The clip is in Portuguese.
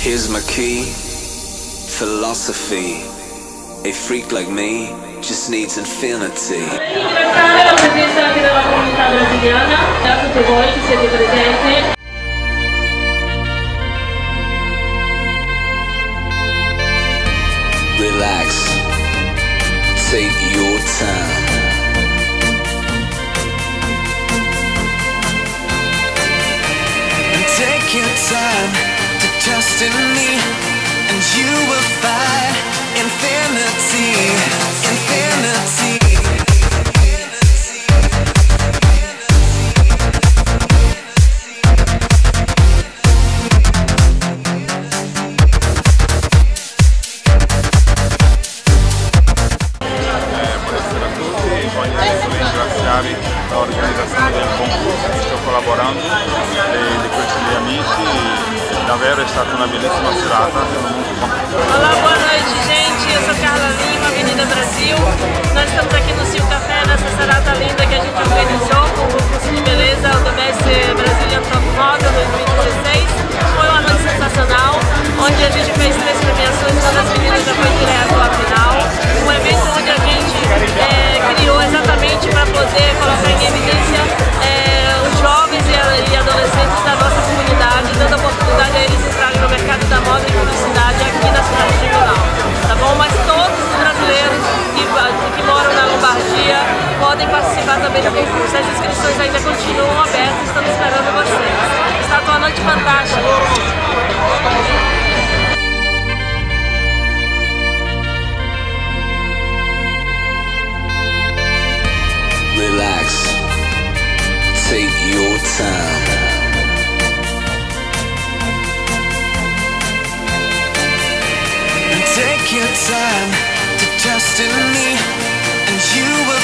Here's my key, philosophy. A freak like me just needs infinity. Ringraziare la presenza anche della comunità brasiliana e a tutti voi che siete presenti. Relax, take your time. Take your time to trust in me, and you will find infinity, infinity. Buonasera a tutti, voglio ringraziare l'organizzazione del concorso che sto collaborando e di questi miei amici. Davvero è stata una bellissima serata, sono molto contento. Olá, boa noite, gente. Eu sou Carla Lima, Avenida Brasil. Nós estamos aqui no Sil Café, nessa serata linda que a gente organizou com o concurso de beleza, o The Best Brazilian Top Model 2016. Foi uma noite sensacional, onde a gente fez 3 premiações, uma das meninas já foi direto à final. Um evento onde a gente criou exatamente para poder colocar em evidência os jovens e adolescentes da nossa comunidade, dando a oportunidade a eles entrarem no mercado da moda e publicidade aqui na cidade de Milão, tá bom? Mas todos os brasileiros que moram na Lombardia podem participar também do concurso. As inscrições ainda continuam abertas, estamos esperando vocês. Está uma noite fantástica. Relax, take your time. Take your time to trust in me, and you will